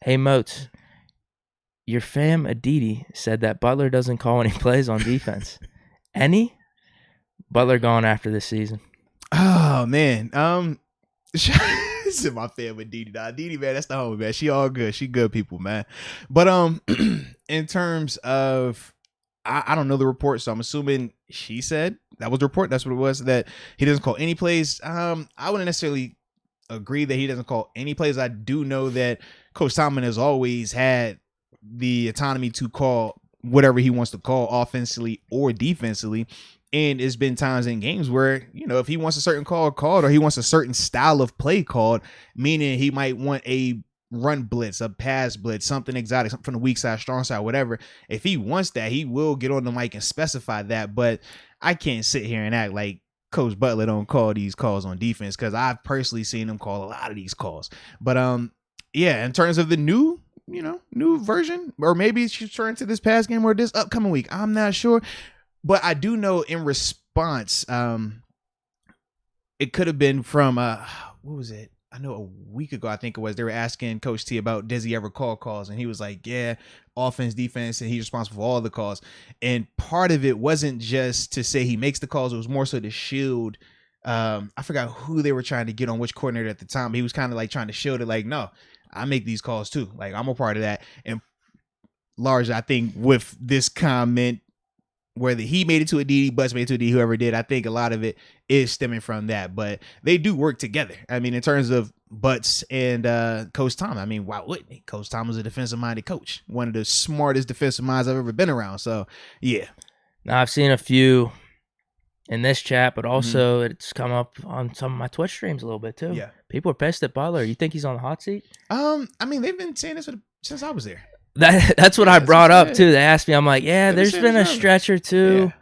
Hey, Moats, your fam Aditi said that Butler doesn't call any plays on defense. Any? Butler gone after this season. Oh, man. This is my fam with Didi. Didi, man, that's the homie, man. She all good. She good people, man. But in terms of, I don't know the report, so I'm assuming she said that was the report. That's what it was, that he doesn't call any plays. I wouldn't necessarily agree that he doesn't call any plays. I do know that Coach Tomlin has always had the autonomy to call whatever he wants to call, offensively or defensively. And it's been times in games where, you know, if he wants a certain call called, or he wants a certain style of play called, meaning he might want a run blitz, a pass blitz, something exotic, something from the weak side, strong side, whatever. If he wants that, he will get on the mic and specify that. But I can't sit here and act like Coach Butler don't call these calls on defense, because I've personally seen him call a lot of these calls. But yeah, in terms of the new version, or maybe she's turning to this past game or this upcoming week, I'm not sure. But I do know in response, it could have been from, what was it? I know a week ago, I think it was, they were asking Coach T about, does he ever call calls? And he was like, yeah, offense, defense, and he's responsible for all the calls. And part of it wasn't just to say he makes the calls. It was more so to shield. I forgot who they were trying to get on, which coordinator at the time. But he was kind of like trying to shield it, like, no, I make these calls too. Like, I'm a part of that. And largely, I think with this comment, whether he made it to a DD, Butts made it to a DD, whoever did, I think a lot of it is stemming from that. But they do work together. I mean, in terms of Butts and Coach Tom, I mean, why wouldn't he? Coach Tom was a defensive-minded coach, one of the smartest defensive minds I've ever been around. So, yeah. Now, I've seen a few in this chat, but also it's come up on some of my Twitch streams a little bit too. Yeah. People are pissed at Butler. You think he's on the hot seat? I mean, they've been saying this since I was there. That's what I brought up too. They asked me, I'm like, yeah, there's been a stretch or two,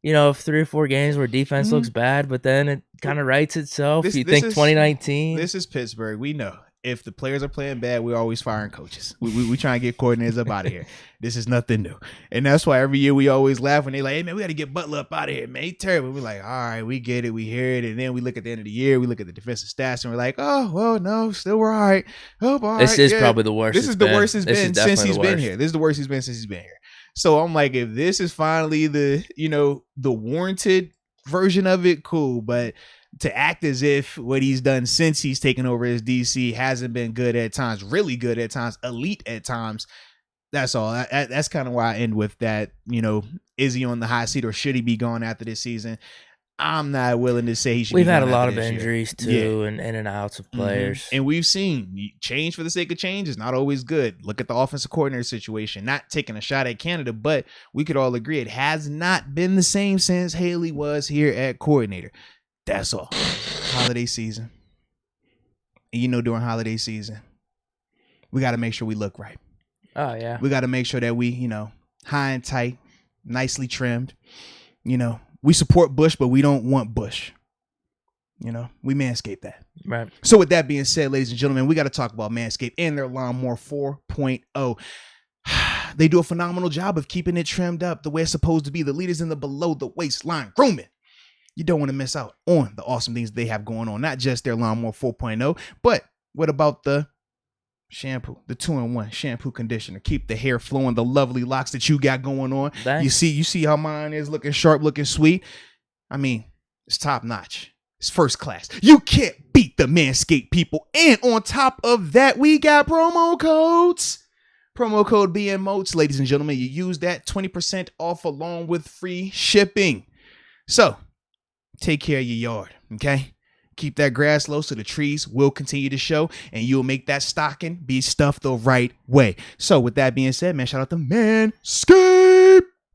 of 3 or 4 games where defense looks bad, but then it kind of rights itself. You think 2019? This is Pittsburgh. We know if the players are playing bad, we're always firing coaches. We try and get coordinators up out of here. This is nothing new. And that's why every year we always laugh when they like, hey, man, we got to get Butler up out of here, man. He's terrible. We're like, all right, we get it. We hear it. And then we look at the end of the year, we look at the defensive stats, and we're like, oh, well, no, still we're all right. Oh, all this is probably the worst. This is the worst it's been since he's been here. This is the worst he's been since he's been here. So I'm like, if this is finally the warranted version of it, cool. But to act as if what he's done since he's taken over as DC hasn't been good at times, really good at times, elite at times, that's all. That's kind of why I end with that. Is he on the hot seat, or should he be gone after this season? I'm not willing to say he should. We've had a lot of injuries too, and in and outs of players. And we've seen change for the sake of change is not always good. Look at the offensive coordinator situation. Not taking a shot at Canada, but we could all agree it has not been the same since Haley was here at coordinator. That's all. Holiday season. And during holiday season, we got to make sure we look right. Oh, yeah. We got to make sure that we, high and tight, nicely trimmed. We support Bush, but we don't want Bush. We Manscaped that. Right. So with that being said, ladies and gentlemen, we got to talk about Manscaped and their Lawnmower 4.0. They do a phenomenal job of keeping it trimmed up the way it's supposed to be. The leaders in the below the waistline grooming. You don't want to miss out on the awesome things they have going on. Not just their Lawnmower 4.0, but what about the shampoo, the 2-in-1 shampoo conditioner? Keep the hair flowing, the lovely locks that you got going on. Thanks. You see how mine is looking sharp, looking sweet. I mean, it's top notch. It's first class. You can't beat the Manscaped people. And on top of that, we got promo codes. Promo code BMOTS, ladies and gentlemen. You use that, 20% off along with free shipping. So take care of your yard, okay? Keep that grass low so the trees will continue to show, and you'll make that stocking be stuffed the right way. So with that being said, man, shout out to Manscaped.